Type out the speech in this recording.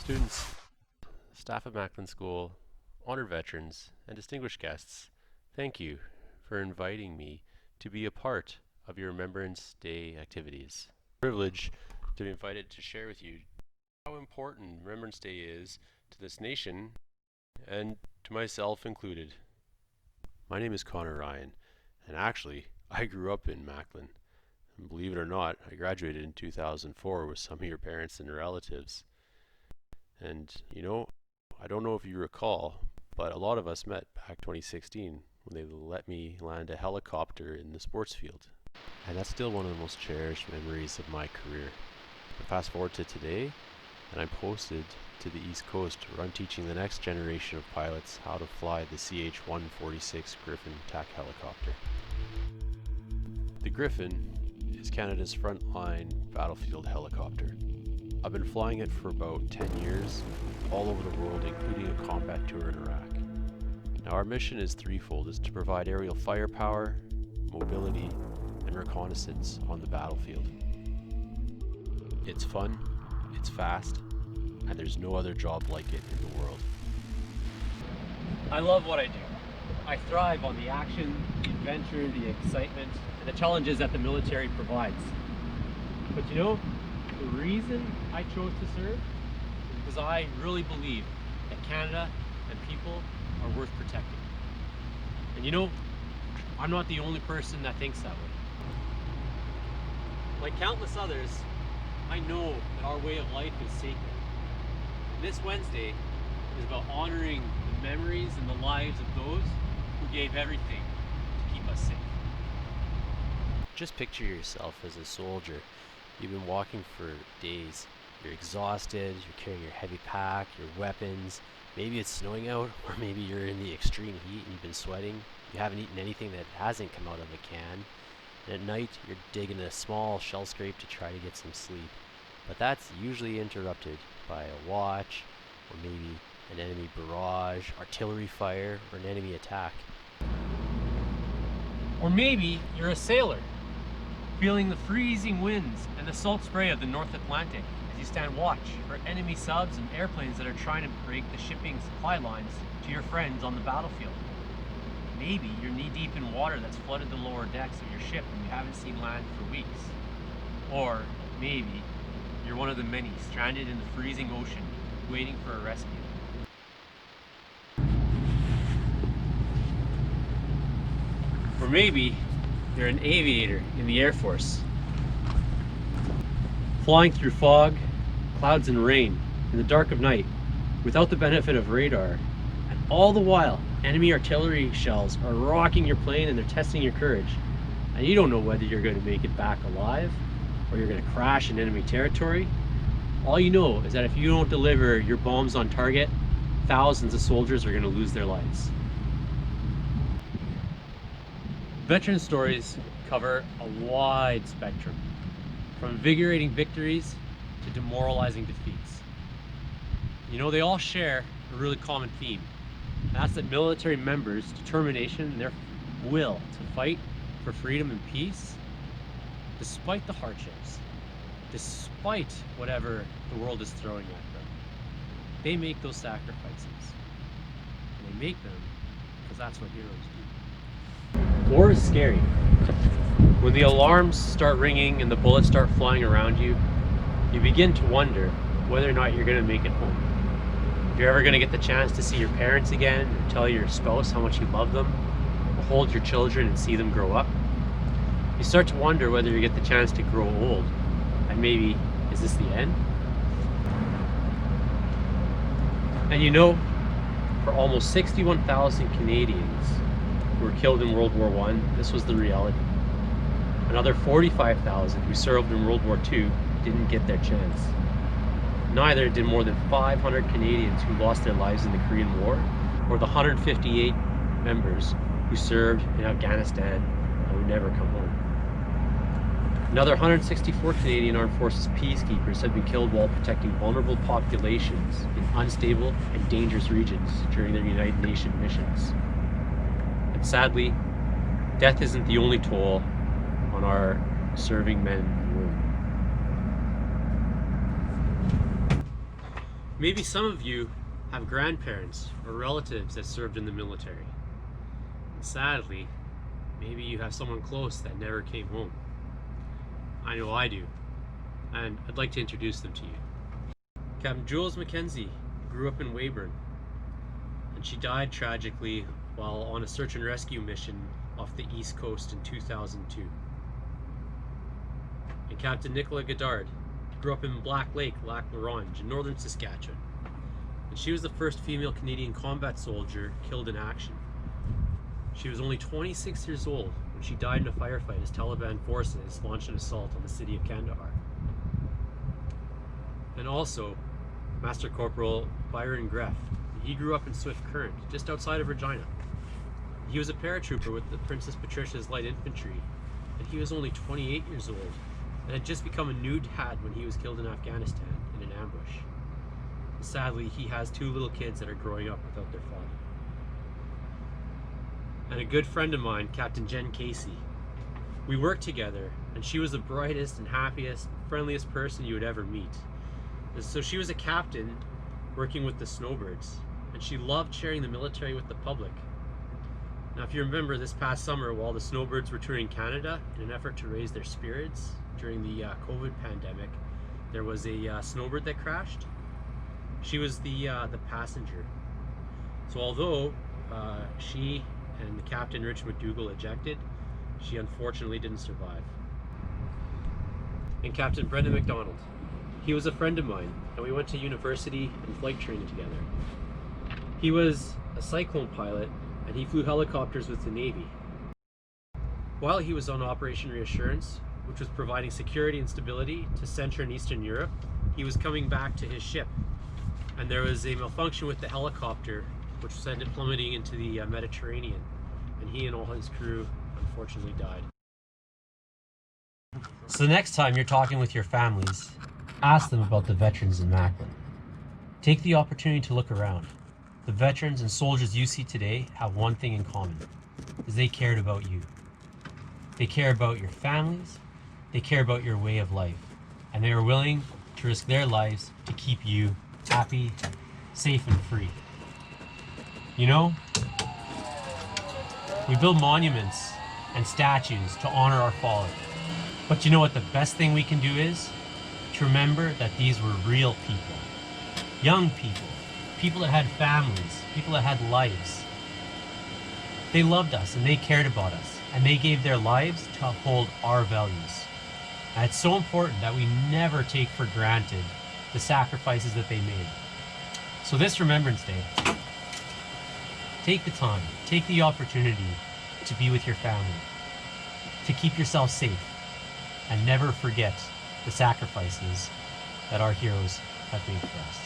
Students, staff at Macklin School, honored veterans, and distinguished guests, thank you for inviting me to be a part of your Remembrance Day activities. Privilege to be invited to share with you how important Remembrance Day is to this nation and to myself included. My name is Connor Ryan, and actually, I grew up in Macklin. And believe it or not, I graduated in 2004 with some of your parents and relatives. And I don't know if you recall, but a lot of us met back 2016 when they let me land a helicopter in the sports field. And that's still one of the most cherished memories of my career. But fast forward to today, and I'm posted to the East Coast where I'm teaching the next generation of pilots how to fly the CH-146 Griffin TAC helicopter. The Griffin is Canada's frontline battlefield helicopter. I've been flying it for about 10 years, all over the world, including a combat tour in Iraq. Now our mission is threefold: is to provide aerial firepower, mobility, and reconnaissance on the battlefield. It's fun, it's fast, and there's no other job like it in the world. I love what I do. I thrive on the action, the adventure, the excitement, and the challenges that the military provides. But the reason I chose to serve is because I really believe that Canada and people are worth protecting. And I'm not the only person that thinks that way. Like countless others, I know that our way of life is sacred. And this Wednesday is about honoring the memories and the lives of those who gave everything to keep us safe. Just picture yourself as a soldier. You've been walking for days. You're exhausted, you're carrying your heavy pack, your weapons. Maybe it's snowing out, or maybe you're in the extreme heat and you've been sweating. You haven't eaten anything that hasn't come out of a can. And at night, you're digging a small shell scrape to try to get some sleep. But that's usually interrupted by a watch, or maybe an enemy barrage, artillery fire, or an enemy attack. Or maybe you're a sailor, feeling the freezing winds and the salt spray of the North Atlantic as you stand watch for enemy subs and airplanes that are trying to break the shipping supply lines to your friends on the battlefield. Maybe you're knee-deep in water that's flooded the lower decks of your ship and you haven't seen land for weeks. Or maybe you're one of the many stranded in the freezing ocean waiting for a rescue. Or maybe you're an aviator in the Air Force, flying through fog, clouds, and rain in the dark of night without the benefit of radar. And all the while, enemy artillery shells are rocking your plane and they're testing your courage. And you don't know whether you're going to make it back alive or you're going to crash in enemy territory. All you know is that if you don't deliver your bombs on target, thousands of soldiers are going to lose their lives. Veteran stories cover a wide spectrum, from invigorating victories to demoralizing defeats. They all share a really common theme. And that's that military members' determination and their will to fight for freedom and peace, despite the hardships, despite whatever the world is throwing at them. They make those sacrifices. And they make them because that's what heroes do. War is scary. When the alarms start ringing and the bullets start flying around you, you begin to wonder whether or not you're going to make it home. If you're ever going to get the chance to see your parents again, or tell your spouse how much you love them, or hold your children and see them grow up. You start to wonder whether you get the chance to grow old, and maybe, is this the end? And for almost 61,000 Canadians who were killed in World War I, this was the reality. Another 45,000 who served in World War II didn't get their chance. Neither did more than 500 Canadians who lost their lives in the Korean War, or the 158 members who served in Afghanistan and would never come home. Another 164 Canadian Armed Forces peacekeepers have been killed while protecting vulnerable populations in unstable and dangerous regions during their United Nations missions. And sadly, death isn't the only toll on our serving men and women. Maybe some of you have grandparents or relatives that served in the military. And sadly, maybe you have someone close that never came home. I know I do, and I'd like to introduce them to you. Captain Jules Mackenzie grew up in Weyburn, and she died tragically while on a search and rescue mission off the East Coast in 2002. And Captain Nicola Goddard grew up in Black Lake, Lac La Ronge in northern Saskatchewan. And she was the first female Canadian combat soldier killed in action. She was only 26 years old when she died in a firefight as Taliban forces launched an assault on the city of Kandahar. And also, Master Corporal Byron Greff. He grew up in Swift Current, just outside of Regina. He was a paratrooper with the Princess Patricia's Light Infantry, and he was only 28 years old and had just become a new dad when he was killed in Afghanistan in an ambush. Sadly, he has two little kids that are growing up without their father. And a good friend of mine, Captain Jen Casey. We worked together, and she was the brightest and happiest, friendliest person you would ever meet. And so she was a captain working with the Snowbirds, and she loved sharing the military with the public. Now, if you remember this past summer, while the Snowbirds were touring Canada in an effort to raise their spirits during the COVID pandemic, there was a snowbird that crashed. She was the passenger. So although she and the captain, Rich McDougall, ejected, she unfortunately didn't survive. And Captain Brendan McDonald, he was a friend of mine, and we went to university and flight training together. He was a Cyclone pilot, and he flew helicopters with the Navy. While he was on Operation Reassurance, which was providing security and stability to Central and Eastern Europe, he was coming back to his ship, and there was a malfunction with the helicopter, which sent it plummeting into the Mediterranean, and he and all his crew unfortunately died. So the next time you're talking with your families, ask them about the veterans in Macklin. Take the opportunity to look around. The veterans and soldiers you see today have one thing in common, is they cared about you. They care about your families, they care about your way of life, and they are willing to risk their lives to keep you happy, safe, and free. You know, we build monuments and statues to honor our fallen. But you know what the best thing we can do is? To remember that these were real people. Young people. People that had families. People that had lives. They loved us and they cared about us. And they gave their lives to uphold our values. And it's so important that we never take for granted the sacrifices that they made. So this Remembrance Day, take the time, take the opportunity to be with your family, to keep yourself safe, and never forget the sacrifices that our heroes have made for us.